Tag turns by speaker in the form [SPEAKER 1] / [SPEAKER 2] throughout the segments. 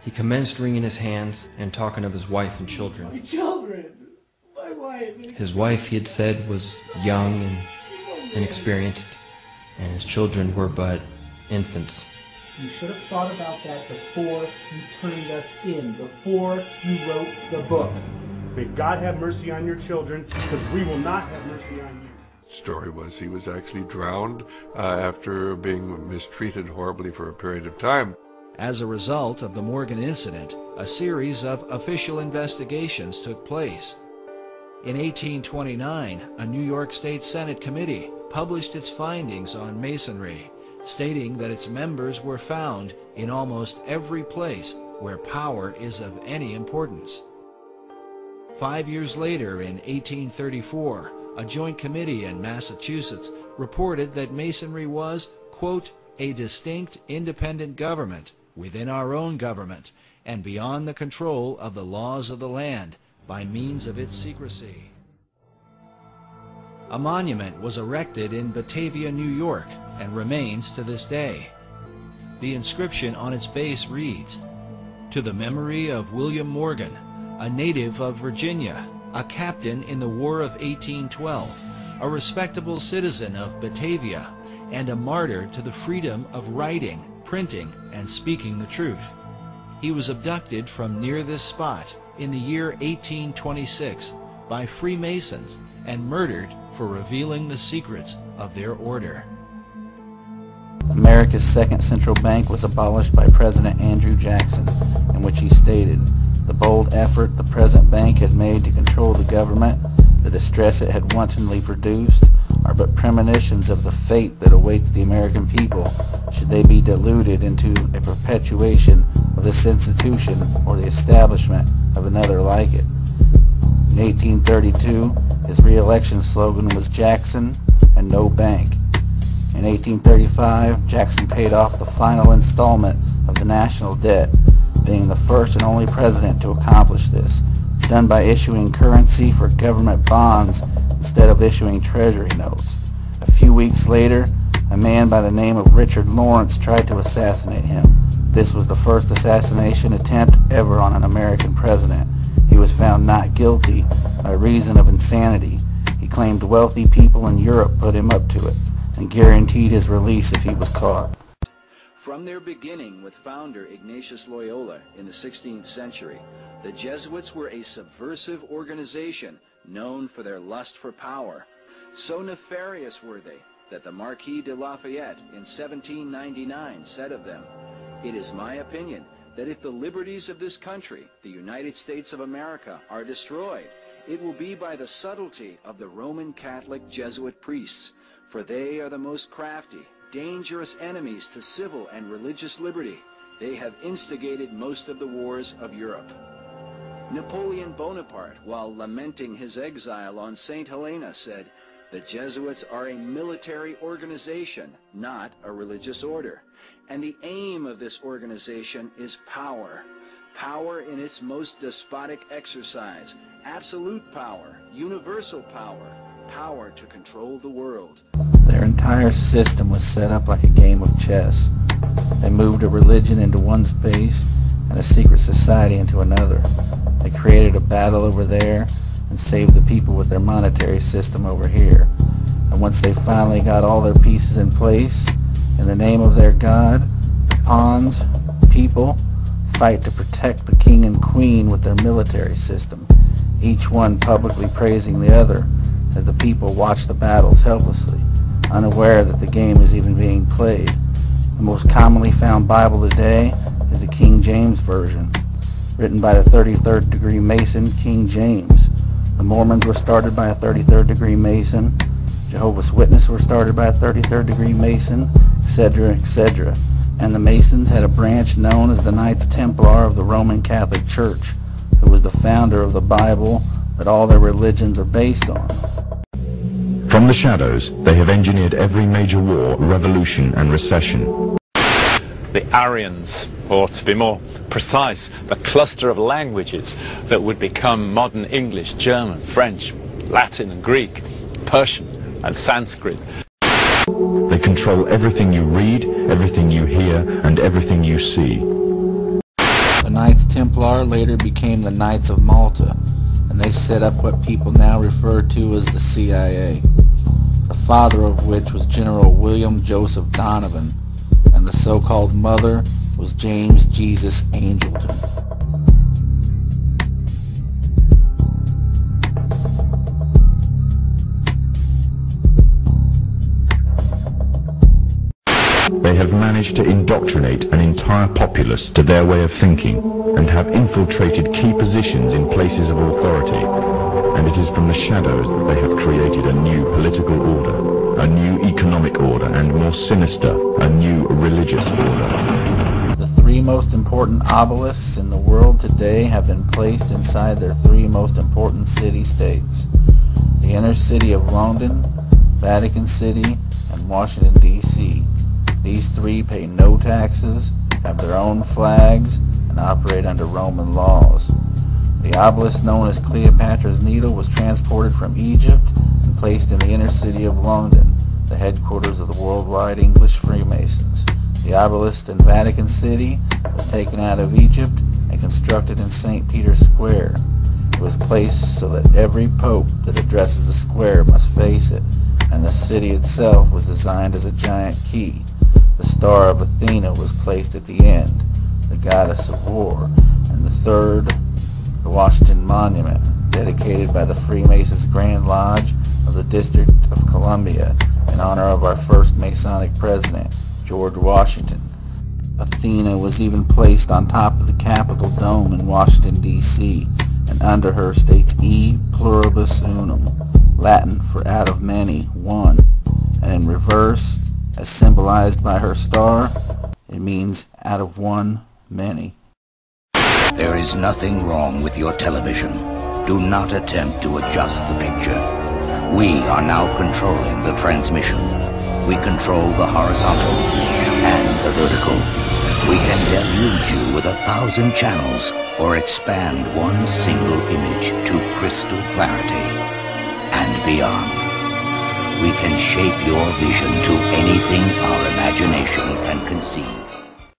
[SPEAKER 1] He commenced wringing his hands and talking of his wife and children.
[SPEAKER 2] My children! My wife!
[SPEAKER 1] His wife, he had said, was young and inexperienced, and his children were but infants.
[SPEAKER 2] You should have thought about that before you turned us in, before you wrote the book.
[SPEAKER 3] May God have mercy on your children, because we will not have mercy on you.
[SPEAKER 4] Story was he was actually drowned after being mistreated horribly for a period of time.
[SPEAKER 5] As a result of the Morgan incident, a series of official investigations took place. In 1829, a New York State Senate committee published its findings on Masonry, stating that its members were found in almost every place where power is of any importance. 5 years later, in 1834, a joint committee in Massachusetts reported that Masonry was, quote, a distinct independent government within our own government and beyond the control of the laws of the land by means of its secrecy. A monument was erected in Batavia, New York, and remains to this day. The inscription on its base reads, "To the memory of William Morgan, a native of Virginia, a captain in the War of 1812, a respectable citizen of Batavia, and a martyr to the freedom of writing, printing, and speaking the truth. He was abducted from near this spot in the year 1826 by Freemasons and murdered for revealing the secrets of their order."
[SPEAKER 6] America's second central bank was abolished by President Andrew Jackson, in which he stated, "The bold effort the present bank had made to control the government, the distress it had wantonly produced, are but premonitions of the fate that awaits the American people should they be deluded into a perpetuation of this institution or the establishment of another like it." In 1832, his re-election slogan was "Jackson and no bank." In 1835, Jackson paid off the final installment of the national debt, being the first and only president to accomplish this, done by issuing currency for government bonds instead of issuing treasury notes. A few weeks later, a man by the name of Richard Lawrence tried to assassinate him. This was the first assassination attempt ever on an American president. He was found not guilty by reason of insanity. He claimed wealthy people in Europe put him up to it and guaranteed his release if he was caught.
[SPEAKER 5] From their beginning with founder Ignatius Loyola in the 16th century, the Jesuits were a subversive organization known for their lust for power. So nefarious were they that the Marquis de Lafayette in 1799 said of them, "It is my opinion that if the liberties of this country, the United States of America, are destroyed, it will be by the subtlety of the Roman Catholic Jesuit priests, for they are the most crafty, dangerous enemies to civil and religious liberty. They have instigated most of the wars of Europe." Napoleon Bonaparte, while lamenting his exile on St. Helena, said, "The Jesuits are a military organization, not a religious order. And the aim of this organization is power. Power in its most despotic exercise, absolute power, universal power, power to control the world."
[SPEAKER 6] Their entire system was set up like a game of chess. They moved a religion into one space and a secret society into another. They created a battle over there and saved the people with their monetary system over here. And once they finally got all their pieces in place, in the name of their God, the pawns, people, fight to protect the king and queen with their military system, each one publicly praising the other as the people watch the battles helplessly, unaware that the game is even being played. The most commonly found Bible today is the King James Version, written by the 33rd degree Mason, King James. The Mormons were started by a 33rd degree Mason. Jehovah's Witnesses were started by a 33rd degree Mason, etc., etc. And the Masons had a branch known as the Knights Templar of the Roman Catholic Church, who was the founder of the Bible that all their religions are based on.
[SPEAKER 7] From the shadows, they have engineered every major war, revolution, and recession.
[SPEAKER 8] The Aryans, or to be more precise, the cluster of languages that would become modern English, German, French, Latin and Greek, Persian and Sanskrit.
[SPEAKER 7] They control everything you read, everything you hear, and everything you see.
[SPEAKER 6] The Templar later became the Knights of Malta, and they set up what people now refer to as the CIA, the father of which was General William Joseph Donovan, and the so-called mother was James Jesus Angleton.
[SPEAKER 7] They have managed to indoctrinate an entire populace to their way of thinking and have infiltrated key positions in places of authority. And it is from the shadows that they have created a new political order, a new economic order, and more sinister, a new religious order.
[SPEAKER 6] The three most important obelisks in the world today have been placed inside their three most important city-states: the inner city of London, Vatican City, and Washington, D.C. These three pay no taxes, have their own flags, and operate under Roman laws. The obelisk known as Cleopatra's Needle was transported from Egypt and placed in the inner city of London, the headquarters of the worldwide English Freemasons. The obelisk in Vatican City was taken out of Egypt and constructed in St. Peter's Square. It was placed so that every pope that addresses the square must face it, and the city itself was designed as a giant key. The Star of Athena was placed at the end, the goddess of war, and the third, the Washington Monument, dedicated by the Freemasons Grand Lodge of the District of Columbia in honor of our first Masonic president, George Washington. Athena was even placed on top of the Capitol Dome in Washington, D.C., and under her states E pluribus unum, Latin for out of many, one, and in reverse, as symbolized by her star, it means out of one, many.
[SPEAKER 9] There is nothing wrong with your television. Do not attempt to adjust the picture. We are now controlling the transmission. We control the horizontal and the vertical. We can deluge you with 1,000 channels or expand one single image to crystal clarity and beyond. We can shape your vision to anything our imagination can conceive.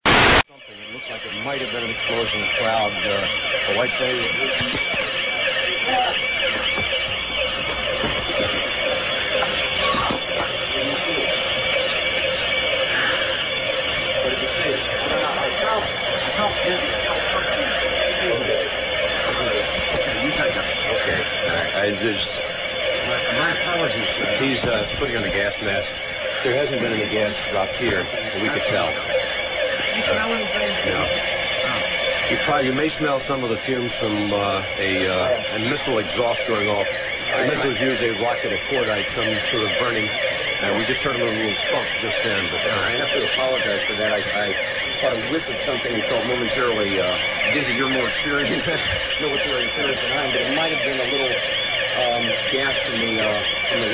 [SPEAKER 10] It looks like it might have been an explosion of cloud. The lights say... What did you see? I felt dizzy. I felt something. You take it. Okay. I just... My apologies, sir. He's putting on a gas mask. There hasn't been any gas dropped here, but we could tell. You smell anything? No. You may smell some of the fumes from a missile exhaust going off. The missiles use a rocket, a cordite, some sort of burning. We just heard a little thump just then. But I have to apologize for that. I caught a whiff of something and felt momentarily dizzy. You're more experienced. Know what you're experienced than I am, but it might have been a little gas from the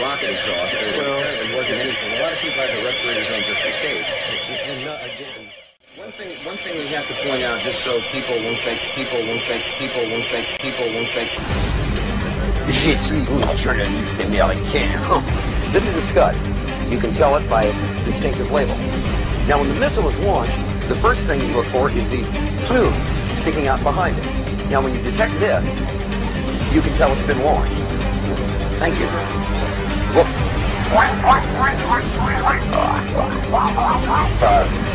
[SPEAKER 10] rocket exhaust. Well, it wasn't anything. A lot of people have the respirators on just in case. And again, one thing we have to point out, just so people won't fake.
[SPEAKER 11] Je suis un journaliste américain.
[SPEAKER 10] This is a Scud. You can tell it by its distinctive label. Now, when the missile is launched, the first thing you look for is the plume sticking out behind it. Now, when you detect this, you can tell it's been launched. Thank you.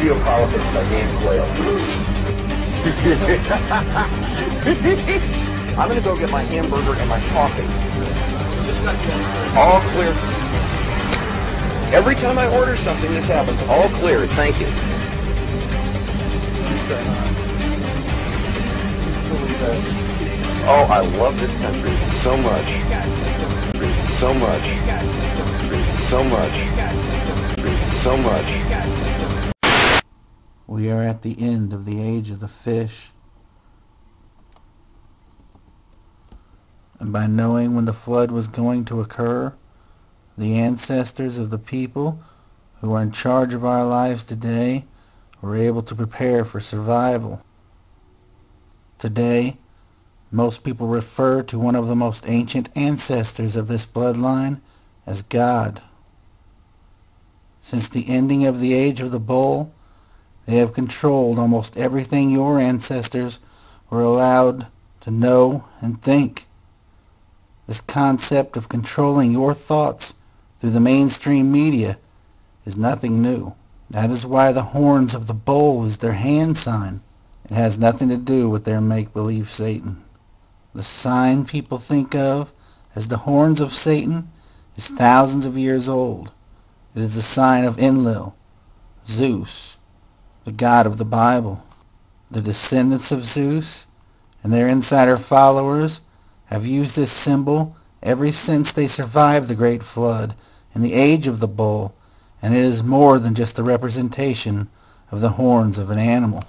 [SPEAKER 11] Geopolitics by Dan Quayle.
[SPEAKER 10] I'm going to go get my hamburger and my coffee. All clear. Every time I order something, this happens. All clear. Thank you. Oh, I love this country so much. So much. So much. So much.
[SPEAKER 6] We are at the end of the age of the fish. And by knowing when the flood was going to occur, the ancestors of the people who are in charge of our lives today were able to prepare for survival. Today, most people refer to one of the most ancient ancestors of this bloodline as God. Since the ending of the age of the bull, they have controlled almost everything your ancestors were allowed to know and think. This concept of controlling your thoughts through the mainstream media is nothing new. That is why the horns of the bull is their hand sign. It has nothing to do with their make-believe Satan. The sign people think of as the horns of Satan is thousands of years old. It is the sign of Enlil, Zeus, the god of the Bible. The descendants of Zeus and their insider followers have used this symbol ever since they survived the Great Flood in the age of the bull, and it is more than just a representation of the horns of an animal.